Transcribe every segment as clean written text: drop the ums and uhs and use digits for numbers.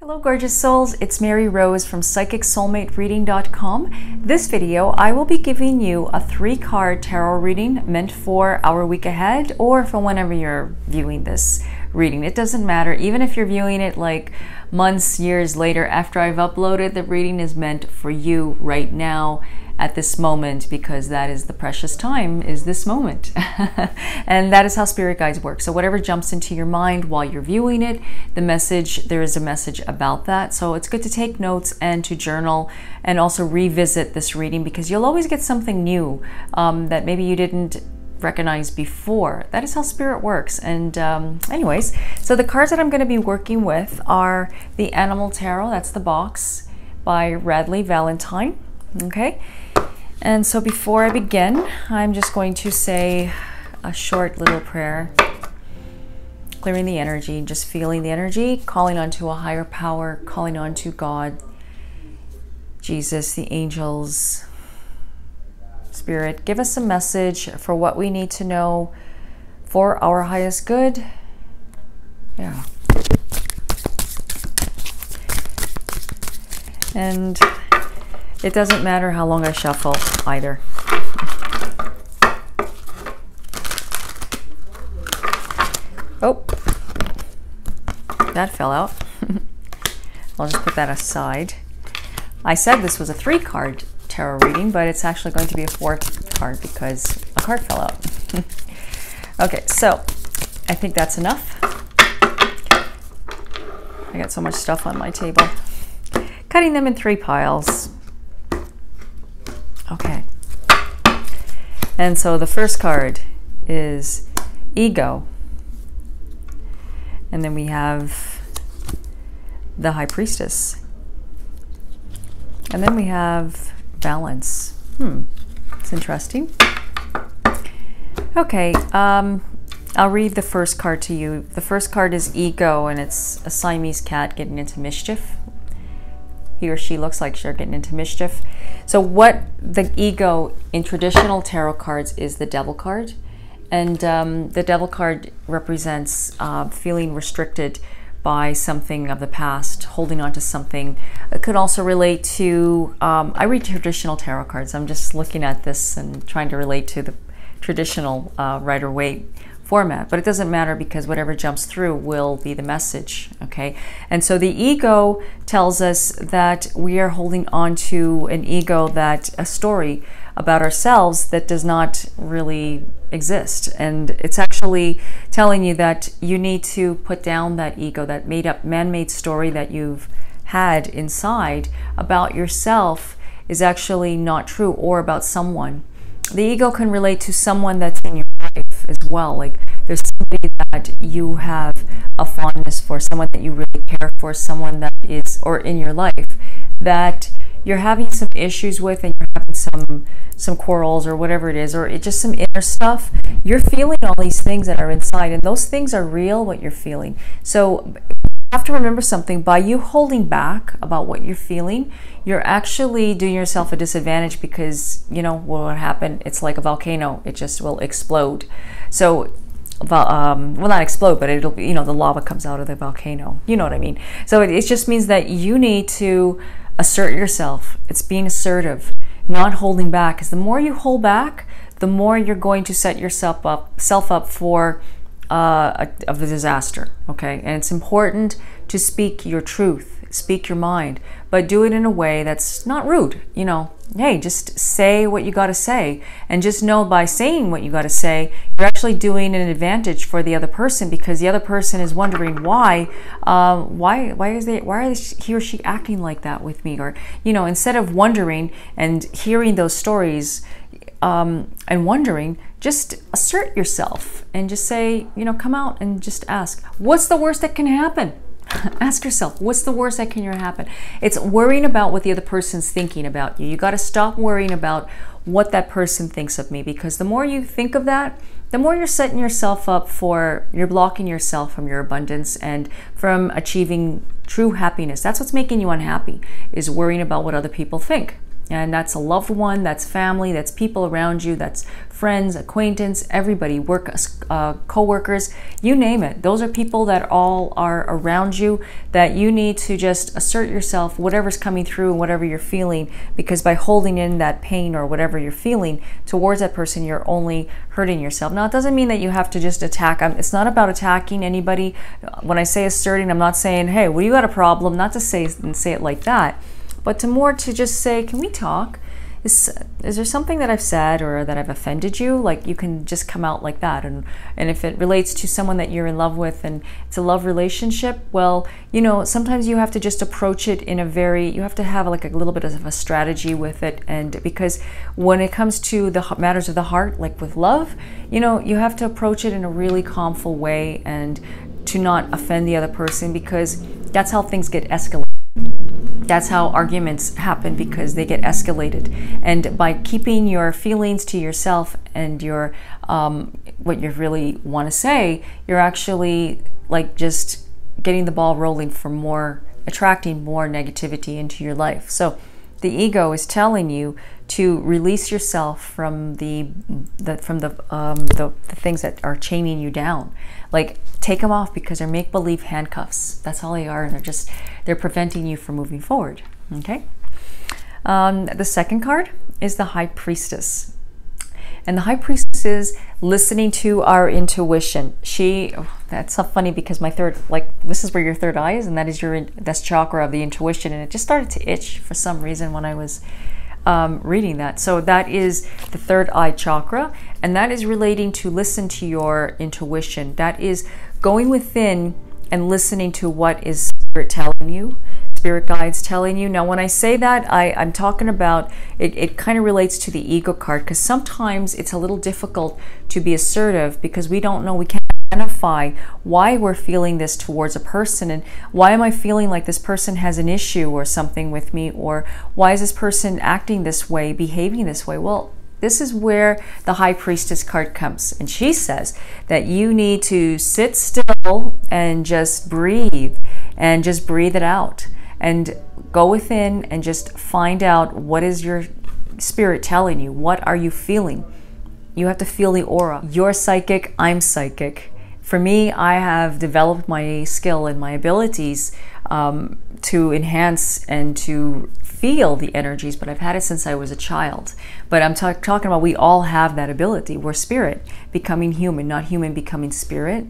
Hello gorgeous souls, it's Mary Rose from PsychicSoulmateReading.com. This video I will be giving you a 3-card tarot reading meant for our week ahead or for whenever you're viewing this reading. It doesn't matter, even if you're viewing it like months, years later after I've uploaded, the reading is meant for you right now at this moment, because that is the precious time, is this moment. And that is how spirit guides work. So whatever jumps into your mind while you're viewing it, there is a message about that. So it's good to take notes and to journal and also revisit this reading, because you'll always get something new that maybe you didn't recognize before. That is how spirit works. And anyways, so the cards that I'm going to be working with are the Animal Tarot, that's the box, by Radley Valentine. Okay, and so before I begin, I'm just going to say a short little prayer, clearing the energy, just feeling the energy, calling onto a higher power, calling onto God, Jesus, the angels, Spirit. Give us a message for what we need to know for our highest good. Yeah. And it doesn't matter how long I shuffle either. Oh, that fell out. I'll just put that aside. I said this was a 3-card tarot reading, but it's actually going to be a 4th card because a card fell out. Okay, so I think that's enough. I got so much stuff on my table. Cutting them in 3 piles. Okay, and so the first card is Ego, and then we have the High Priestess, and then we have Balance. It's interesting. Okay, I'll read the first card to you. The first card is Ego, and it's a Siamese cat getting into mischief. He or she looks like they're getting into mischief. So what the Ego in traditional tarot cards is the Devil card. And the Devil card represents feeling restricted by something of the past, holding on to something. It could also relate to, I read traditional tarot cards. I'm just looking at this and trying to relate to the traditional Rider-Waite format, but it doesn't matter because whatever jumps through will be the message. Okay, and so the Ego tells us that we are holding on to an ego, that a story about ourselves that does not really exist, and it's actually telling you that you need to put down that ego, that made up man-made story that you've had inside about yourself is actually not true, or about someone. The ego can relate to someone that's in your life as well. Like there's somebody that you have a fondness for, someone that you really care for, someone that is, or in your life, that you're having some issues with, and you're having some quarrels or whatever it is, or it's just some inner stuff. You're feeling all these things that are inside, and those things are real, what you're feeling. So you have to remember something. By you holding back about what you're feeling, you're actually doing yourself a disadvantage, because you know what will happen. It's like a volcano, it just will explode. So well, not explode, but it'll be, you know, the lava comes out of the volcano, you know what I mean. So it just means that you need to assert yourself. It's being assertive, not holding back, because the more you hold back, the more you're going to set yourself up for a disaster. Okay, and it's important to speak your truth, speak your mind, but do it in a way that's not rude. You know, hey, just say what you got to say, and just know by saying what you got to say, you're actually doing an advantage for the other person, because the other person is wondering why is he or she acting like that with me, or you know, instead of wondering and hearing those stories and wondering, just assert yourself and just say, you know, come out and just ask, what's the worst that can happen? Ask yourself, what's the worst that can happen? It's worrying about what the other person's thinking about you. You got to stop worrying about what that person thinks of me, because the more you think of that, the more you're setting yourself up for, you're blocking yourself from your abundance and from achieving true happiness. That's what's making you unhappy, is worrying about what other people think. And that's a loved one, that's family, that's people around you, that's friends, acquaintance, everybody, work, co-workers, you name it. Those are people that all are around you that you need to just assert yourself, whatever's coming through and whatever you're feeling, because by holding in that pain or whatever you're feeling towards that person, you're only hurting yourself. Now, it doesn't mean that you have to just attack. It's not about attacking anybody. When I say asserting, I'm not saying, hey, well, you got a problem, not to say it like that. But to just say, can we talk? Is there something that I've said or that I've offended you? Like, you can just come out like that. And if it relates to someone that you're in love with and it's a love relationship, well, you know, sometimes you have to just approach it in you have to have like a little bit of a strategy with it. And because when it comes to the matters of the heart, like with love, you know, you have to approach it in a really calmful way and to not offend the other person, because that's how things get escalated. That's how arguments happen, because they get escalated. And by keeping your feelings to yourself and your what you really want to say, you're actually like just getting the ball rolling for attracting more negativity into your life. So the ego is telling you to release yourself from the things that are chaining you down. Like, take them off, because they're make-believe handcuffs. That's all they are, and they're preventing you from moving forward. Okay. The second card is the High Priestess. And the High Priestess is listening to our intuition. That's so funny, because my this is where your third eye is, and that's chakra of the intuition. And it just started to itch for some reason when I was reading that. So that is the third eye chakra, and that is relating to listen to your intuition. That is going within and listening to what is Spirit telling you, Spirit guides telling you. Now, when I say that, I'm talking about, it kind of relates to the ego card, because sometimes it's a little difficult to be assertive because we don't know, we can't identify why we're feeling this towards a person, and why am I feeling like this person has an issue or something with me, or why is this person acting this way, behaving this way? Well, this is where the High Priestess card comes, and she says that you need to sit still and just breathe it out, and go within and just find out, what is your Spirit telling you? What are you feeling? You have to feel the aura. You're psychic, I'm psychic. For me, I have developed my skill and my abilities to enhance and to feel the energies, but I've had it since I was a child. But I'm talking about, we all have that ability. We're spirit becoming human, not human becoming spirit.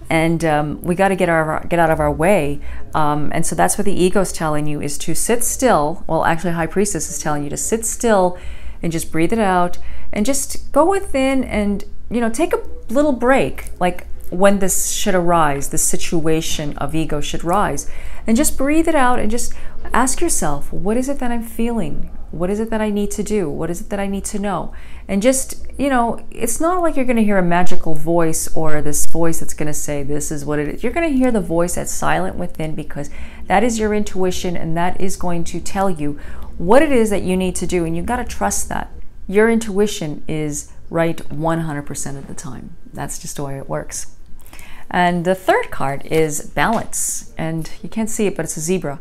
And we got to get out of our way. And so that's what the ego is telling you, is to sit still. Well, actually, High Priestess is telling you to sit still and just breathe it out, and just go within and, you know, take a little break. Like, when this should arise, the situation of ego should rise, and just breathe it out and just ask yourself, what is it that I'm feeling? What is it that I need to do? What is it that I need to know? And just, you know, it's not like you're going to hear a magical voice or this voice that's going to say, this is what it is. You're going to hear the voice that's silent within, because that is your intuition, and that is going to tell you what it is that you need to do. And you've got to trust that. Your intuition is right 100% of the time. That's just the way it works. And the third card is Balance, and you can't see it, but it's a zebra.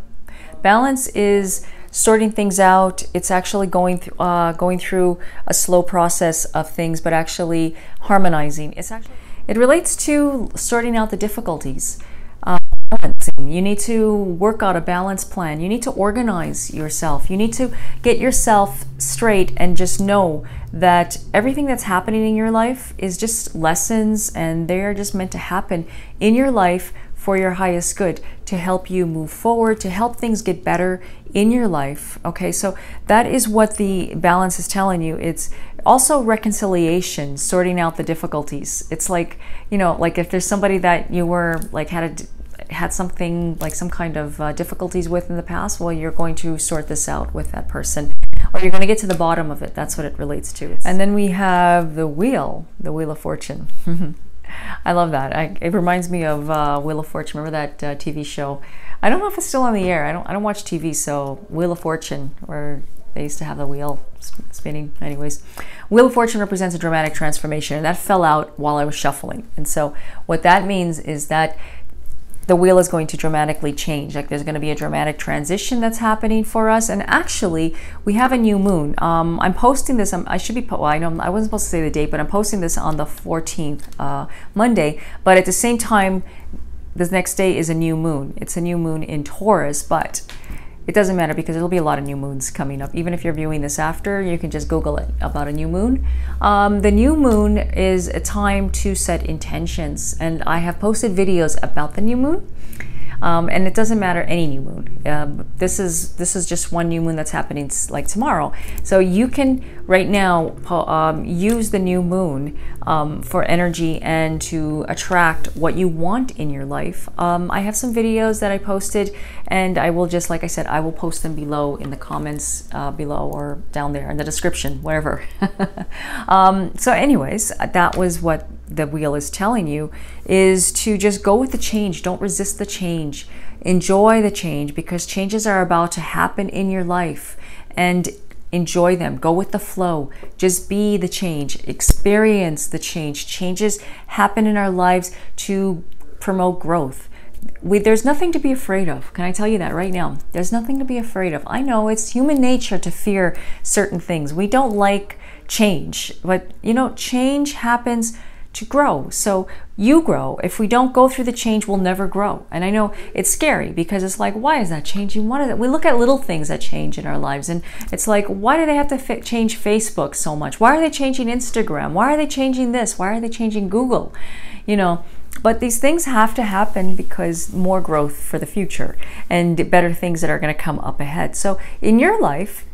Balance is sorting things out. It's actually going through a slow process of things, but actually harmonizing. It relates to sorting out the difficulties. Balancing. You need to work out a balance plan. You need to organize yourself. You need to get yourself straight and just know that everything that's happening in your life is just lessons, and they're just meant to happen in your life for your highest good, to help you move forward, to help things get better in your life. Okay, so that is what the balance is telling you. It's also reconciliation, sorting out the difficulties. It's like, you know, like if there's somebody that you were like had something like some kind of difficulties with in the past, well, you're going to sort this out with that person, or you're going to get to the bottom of it. That's what it relates to. And then we have the Wheel of Fortune. I love that. It reminds me of Wheel of Fortune. Remember that TV show? I don't know if it's still on the air. I don't watch TV, so Wheel of Fortune, where they used to have the wheel spinning. Anyways, Wheel of Fortune represents a dramatic transformation, and that fell out while I was shuffling. And so what that means is that the wheel is going to dramatically change. Like there's going to be a dramatic transition that's happening for us. And actually, we have a new moon. I'm posting this. I should be. Well, I know I wasn't supposed to say the date, but I'm posting this on the 14th, Monday. But at the same time, the next day is a new moon. It's a new moon in Taurus, but it doesn't matter because there'll be a lot of new moons coming up. Even if you're viewing this after, you can just Google it about a new moon. The new moon is a time to set intentions, and I have posted videos about the new moon. And it doesn't matter any new moon. This is just one new moon that's happening like tomorrow. So you can right now use the new moon for energy and to attract what you want in your life. I have some videos that I posted, and I will just, like I said, I will post them below in the comments below or down there in the description, wherever. So anyways, that was what the wheel is telling you, is to just go with the change. Don't resist the change. Enjoy the change, because changes are about to happen in your life, and enjoy them. Go with the flow. Just be the change. Experience the change. Changes happen in our lives to promote growth. There's nothing to be afraid of. Can I tell you that right now? There's nothing to be afraid of. I know it's human nature to fear certain things. We don't like change, but you know, change happens to grow. So you grow. If we don't go through the change, we'll never grow. And I know it's scary because it's like, why is that changing? We look at little things that change in our lives, and it's like, why do they have to change Facebook so much? Why are they changing Instagram? Why are they changing this? Why are they changing Google? You know, but these things have to happen because more growth for the future and better things that are going to come up ahead. So in your life,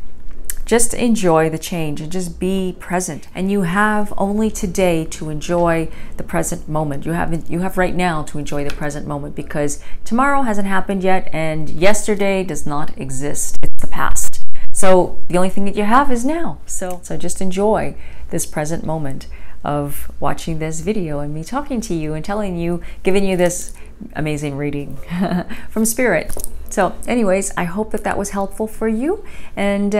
just enjoy the change and just be present. And you have only today to enjoy the present moment. You have right now to enjoy the present moment, because tomorrow hasn't happened yet, and yesterday does not exist. It's the past. So the only thing that you have is now. So just enjoy this present moment of watching this video and me talking to you and telling you, giving you this amazing reading from Spirit. So anyways, I hope that was helpful for you. And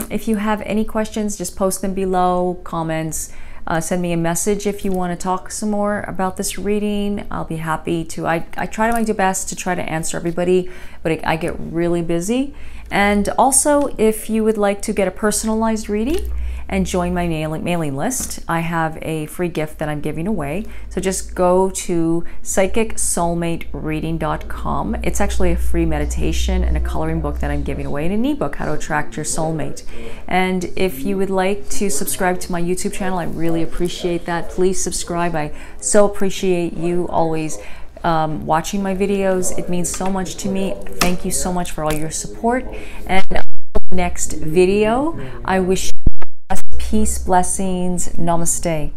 if you have any questions, just post them below, comments, send me a message if you want to talk some more about this reading. I'll be happy to. I try to my best to try to answer everybody, but I get really busy. And also, if you would like to get a personalized reading and join my mailing list, I have a free gift that I'm giving away. So just go to psychicsoulmatereading.com. It's actually a free meditation and a coloring book that I'm giving away, and an ebook, How to Attract Your Soulmate. And if you would like to subscribe to my YouTube channel, I really appreciate that. Please subscribe. I so appreciate you always watching my videos. It means so much to me. Thank you so much for all your support. And until the next video, I wish you peace, blessings, namaste.